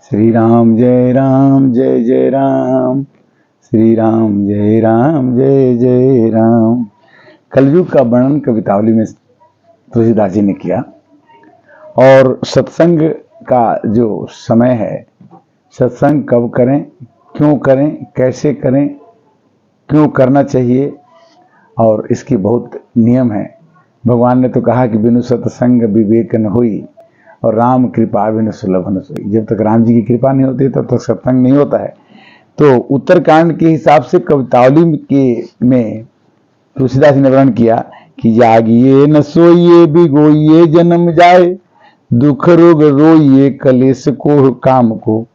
श्री राम जय जय राम, श्री राम जय जय राम। कलयुग का वर्णन कवितावली में तुलसीदास जी ने किया। और सत्संग का जो समय है, सत्संग कब करें, क्यों करें, कैसे करें, क्यों करना चाहिए, और इसकी बहुत नियम है। भगवान ने तो कहा कि बिनु सत्संग विवेक न हुई और राम कृपा बिनु सुलभ न सोई। जब तक राम जी की कृपा नहीं होती तब तक सत्संग नहीं होता है। तो उत्तरकांड के हिसाब से कवितावली के में तुलसीदास ने वर्णन किया कि जागिए न सोइए बिगोइए जन्म जाए, दुख रोग रोइए कलेश को काम को।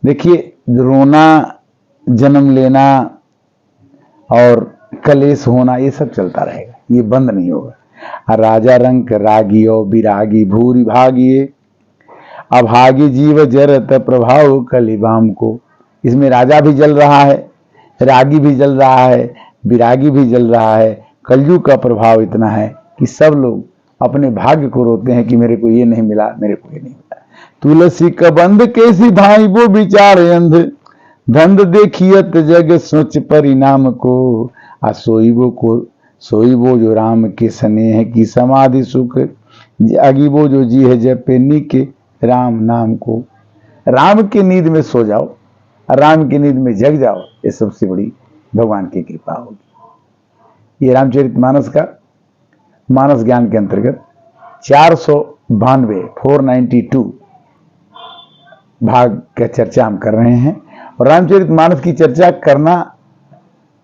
देखिए, रोना, जन्म लेना और कलेश होना ये सब चलता रहेगा, ये बंद नहीं होगा। राजा रंक रागियो विरागी भूरि भागिए, अभागी जीव जरत प्रभाव कलिबाम को। इसमें राजा भी जल रहा है, रागी भी जल रहा है, विरागी भी जल रहा है। कलयुग का प्रभाव इतना है कि सब लोग अपने भाग्य को रोते हैं कि मेरे को ये नहीं मिला, मेरे को ये नहीं मिला। तुलसी कबंध कैसी धाई वो विचार अंध, धंध देखियत जग सोच परिणाम को। सोई वो जो राम के स्नेह की समाधि सुख, जागी वो जो जी है जपे निके राम नाम को। राम की नींद में सो जाओ, राम की नींद में जग जाओ, ये सबसे बड़ी भगवान की कृपा होगी। ये रामचरितमानस का मानस ज्ञान के अंतर्गत 492 भाग का चर्चा हम कर रहे हैं। और रामचरितमानस की चर्चा करना,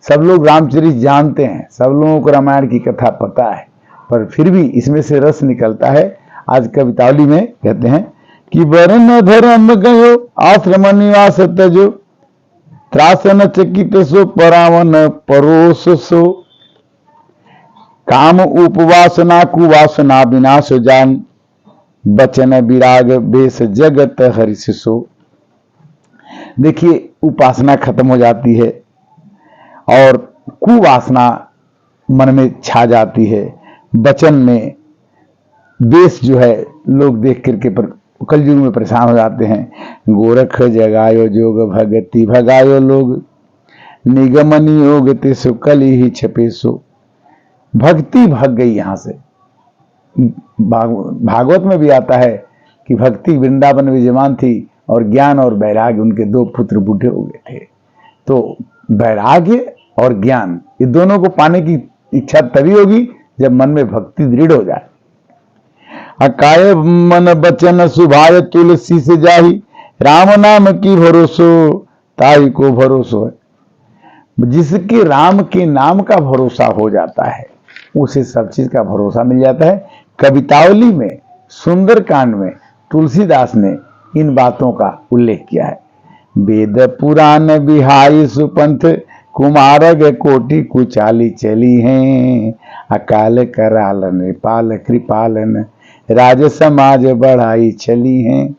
सब लोग रामचरित जानते हैं, सब लोगों को रामायण की कथा पता है, पर फिर भी इसमें से रस निकलता है। आज कवितावली में कहते हैं कि वर्ण धर्म गयो आश्रम निवास तजो, त्रासन चकित सो परावन परोस सो। काम उपवासना कुवासना विनाश जान, बचन विराग बेस जगत हरिष सो। देखिए, उपासना खत्म हो जाती है और कुवासना मन में छा जाती है। बचन में बेस जो है, लोग देख करके कलयुग में परेशान हो जाते हैं। गोरख जगायो जोग भगति भगायो लोग, निगमन योग ते सो कली ही छपे सो। भक्ति भाग गई यहां से। भागवत में भी आता है कि भक्ति वृंदावन विजयमान थी और ज्ञान और वैराग्य उनके दो पुत्र बूढ़े हो गए थे। तो वैराग्य और ज्ञान, ये दोनों को पाने की इच्छा तभी होगी जब मन में भक्ति दृढ़ हो जाए। अकाय मन बचन सुभाय तुलसी से जाही, राम नाम की भरोसो ताई को भरोसो है। जिसके राम के नाम का भरोसा हो जाता है उसे सब चीज का भरोसा मिल जाता है। कवितावली में, सुंदरकांड में तुलसीदास ने इन बातों का उल्लेख किया है। वेद पुराण बिहाई सुपंथ, कुमारग कोटि कुचाली चली हैं। अकाल कराल नृपाल कृपालन, राज समाज बढ़ाई चली हैं।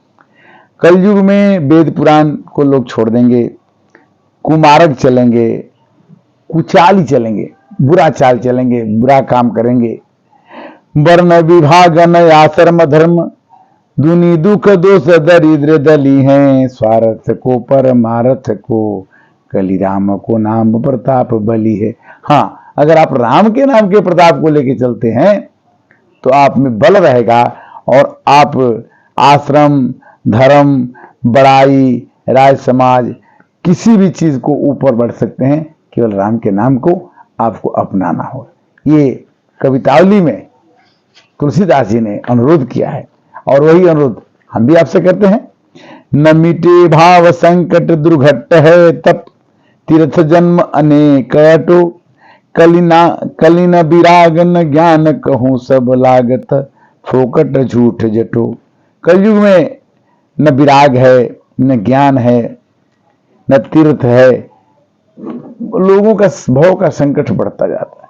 कलयुग में वेद पुराण को लोग छोड़ देंगे, कुमारग चलेंगे, कुचाली चलेंगे, बुरा चाल चलेंगे, बुरा काम करेंगे। वर्ण विभागन आश्रम धर्म, दुनि दुख दोष दरिद्र दली हैं। स्वार्थ को परमार्थ को, कली राम को नाम प्रताप बली है। हाँ, अगर आप राम के नाम के प्रताप को लेके चलते हैं तो आप में बल रहेगा और आप आश्रम, धर्म, बड़ाई, राज समाज, किसी भी चीज को ऊपर बढ़ सकते हैं। केवल राम के नाम को आपको अपनाना हो। ये कवितावली में तुलसीदास जी ने अनुरोध किया है और वही अनुरोध हम भी आपसे करते हैं। न मिटे भाव संकट दुर्घट है तप, तीर्थ जन्म अनेक अटो। कलिन विराग न ज्ञान कहूं सब लागत, फोकट झूठ जटो। कलयुग में न विराग है, न ज्ञान है, न तीर्थ है। लोगों का भव का संकट बढ़ता जाता है।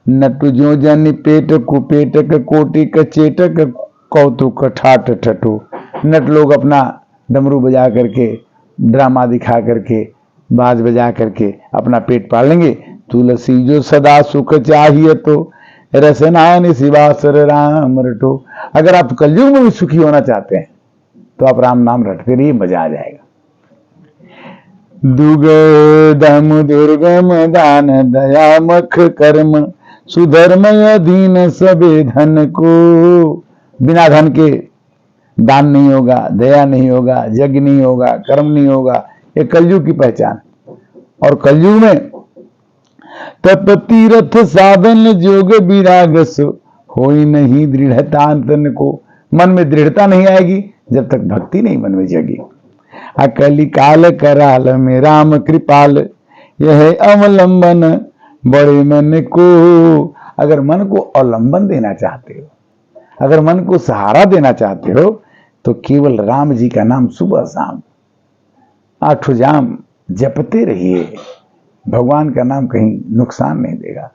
न तुझो जन पेट कुपेटक, कोटि का चेटक, कौतुक ठाट ठटो। नट लोग अपना डमरू बजा करके, ड्रामा दिखा करके, बाज बजा करके अपना पेट पाल लेंगे। तुलसी जो सदा सुख चाहिए तो, रसनान शिवासर राम रटो। अगर आप कलयुग में भी सुखी होना चाहते हैं तो आप राम नाम रटते रहिए, मजा आ जाएगा। दुर्गम दुर्गम दान दया मख कर्म, सुधर्म अधीन सबे धन को। बिना धन के दान नहीं होगा, दया नहीं होगा, यज्ञ नहीं होगा, कर्म नहीं होगा। ये कलयुग की पहचान। और कलयुग में तप तीर्थ साधन जोग विरागस, होई नहीं दृढ़ता तन को। मन में दृढ़ता नहीं आएगी जब तक भक्ति नहीं मन में जगी। अकली काल कराल में राम कृपाल, यह अवलंबन बड़े मन को। अगर मन को अवलंबन देना चाहते हो, अगर मन को सहारा देना चाहते हो, तो केवल राम जी का नाम सुबह शाम 8 जाम जपते रहिए। भगवान का नाम कहीं नुकसान नहीं देगा।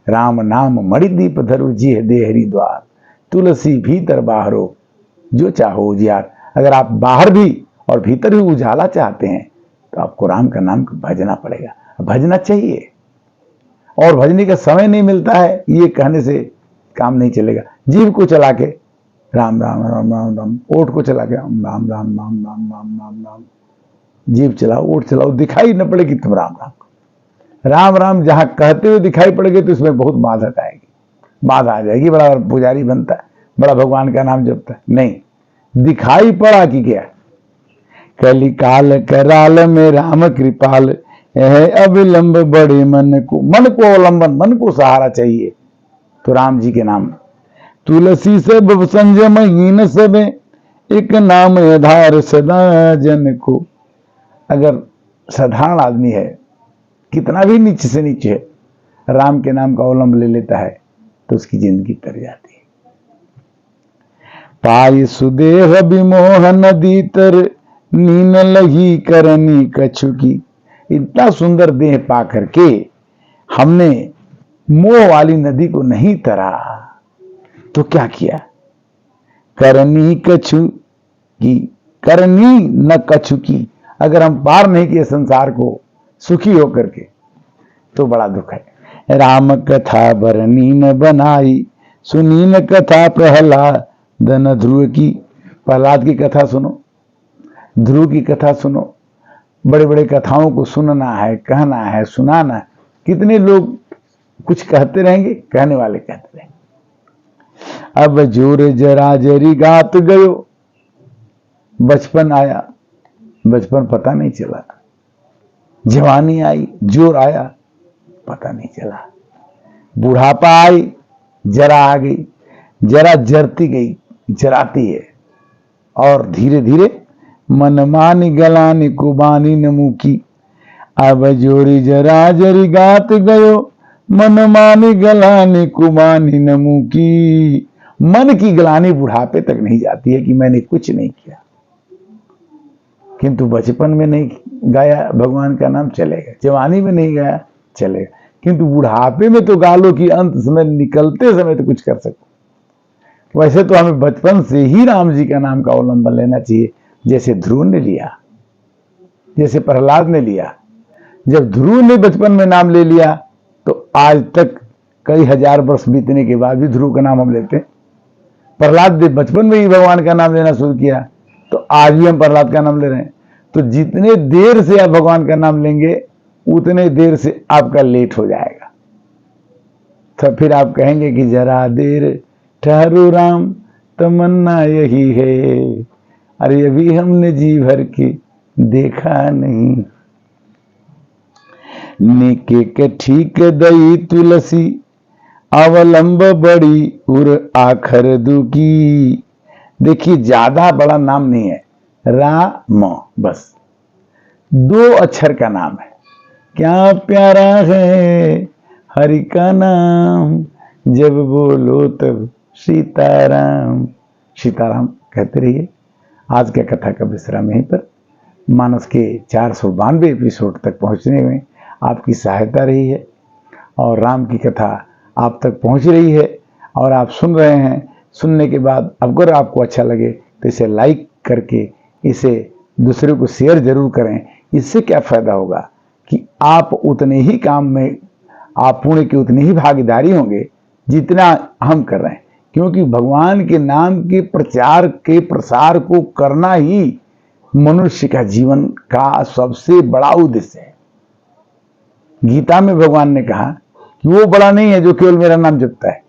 राम नाम मणिदीप धरो जी दे हरिद्वार, तुलसी भीतर बाहरो जो चाहो उजियार। अगर आप बाहर भी और भीतर भी उजाला चाहते हैं तो आपको राम का नाम भजना पड़ेगा, भजना चाहिए। और भजने का समय नहीं मिलता है, ये कहने से काम नहीं चलेगा। जीव को चला के राम राम राम राम राम, ओठ को चला के राम राम राम राम राम राम राम राम, जीव चलाओ, ओठ चलाओ, दिखाई न पड़ेगी तुम राम राम। राम राम जहां कहते हुए दिखाई पड़ेगी तो इसमें बहुत बाधक आएगी, बाधा आ जाएगी। बड़ा पुजारी बनता है, बड़ा भगवान का नाम जपता है, नहीं, दिखाई पड़ा कि क्या। कली काल कराल में राम कृपाल, यह अविलंब बड़े मन को। मन को अवलंबन, मन को सहारा चाहिए तो राम जी के नाम। तुलसी सब संजम हीन सब, एक नाम आधार सदा जन को। अगर साधारण आदमी है, कितना भी नीचे से नीचे है, राम के नाम का अवलंब ले लेता है तो उसकी जिंदगी तर जाती है। पाई सुदेह विमोह नदी तर, नीन लही करनी कछु की। इतना सुंदर देह पा करके हमने मोह वाली नदी को नहीं तरा तो क्या किया। करनी कछु की, करनी न कछु की। अगर हम पार नहीं किए संसार को सुखी होकर के तो बड़ा दुख है। राम कथा बरनी न बनाई, सुनी न कथा प्रहलाद न ध्रुव की। प्रहलाद की कथा सुनो, ध्रुव की कथा सुनो। बड़े बड़े कथाओं को सुनना है, कहना है, सुनाना है। कितने लोग कुछ कहते रहेंगे, कहने वाले कहते रहेंगे। अब जोर जरा जरी गात गयो, बचपन आया, बचपन पता नहीं चला। जवानी आई, जोर आया, पता नहीं चला। बुढ़ापा आई, जरा आ गई, जरा जरती गई, जराती है। और धीरे धीरे मनमानी गलानी कुबानी नमुकी। अब जोरी जरा जरी गात गयो, मनमानी गलानी कुबानी नमुकी। मन की गलानी बुढ़ापे तक नहीं जाती है कि मैंने कुछ नहीं किया, किंतु बचपन में नहीं गाया भगवान का नाम चलेगा, जवानी में नहीं गाया चलेगा, किंतु बुढ़ापे में तो गा लो कि अंत समय निकलते समय तो कुछ कर सको। वैसे तो हमें बचपन से ही राम जी का नाम का अवलंबन लेना चाहिए, जैसे ध्रुव ने लिया, जैसे प्रहलाद ने लिया। जब ध्रुव ने बचपन में नाम ले लिया तो आज तक कई हजार वर्ष बीतने के बाद भी ध्रुव का नाम हम लेते हैं। प्रहलाद ने बचपन में ही भगवान का नाम लेना शुरू किया तो आज भी हम प्रहलाद का नाम ले रहे हैं। तो जितने देर से आप भगवान का नाम लेंगे उतने देर से आपका लेट हो जाएगा। तो फिर आप कहेंगे कि जरा देर ठहरो राम, तमन्ना यही है। अरे अभी हमने जी भर के देखा नहीं। निके के ठीक दई तुलसी, अवलंब बड़ी उर आखर दुखी। देखिए ज्यादा बड़ा नाम नहीं है, राम, बस 2 अक्षर का नाम है। क्या प्यारा है हरि का नाम, जब बोलो तब सीताराम। सीताराम कहते रहिए। आज के कथा का विश्राम यहीं पर। मानस के 492 एपिसोड तक पहुंचने में आपकी सहायता रही है और राम की कथा आप तक पहुंच रही है और आप सुन रहे हैं। सुनने के बाद अगर आपको अच्छा लगे तो इसे लाइक करके इसे दूसरे को शेयर जरूर करें। इससे क्या फायदा होगा कि आप उतने ही काम में, आप पुण्य की उतनी ही भागीदारी होंगे जितना हम कर रहे हैं। क्योंकि भगवान के नाम के प्रचार के प्रसार को करना ही मनुष्य का जीवन का सबसे बड़ा उद्देश्य है। गीता में भगवान ने कहा कि वो बड़ा नहीं है जो केवल मेरा नाम जपता है,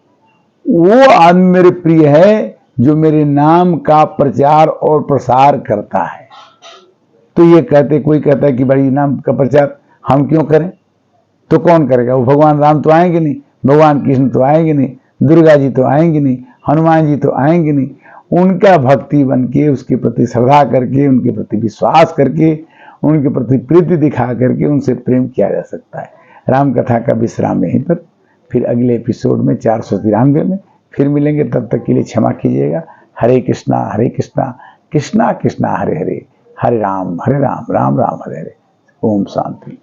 वो आदमी मेरे प्रिय है जो मेरे नाम का प्रचार और प्रसार करता है। तो ये कहते, कोई कहता है कि भाई नाम का प्रचार हम क्यों करें, तो कौन करेगा? वो भगवान राम तो आएंगे नहीं, भगवान कृष्ण तो आएंगे नहीं, दुर्गा जी तो आएंगे नहीं, हनुमान जी तो आएंगे नहीं। उनका भक्ति बन के, उसके प्रति श्रद्धा करके, उनके प्रति विश्वास करके, उनके प्रति प्रीति दिखा करके उनसे प्रेम किया जा सकता है। राम कथा का विश्राम यहीं पर, फिर अगले एपिसोड में 493 में फिर मिलेंगे। तब तक के लिए क्षमा कीजिएगा। हरे कृष्णा कृष्णा कृष्णा हरे हरे, हरे राम राम राम हरे हरे। ओम शांति।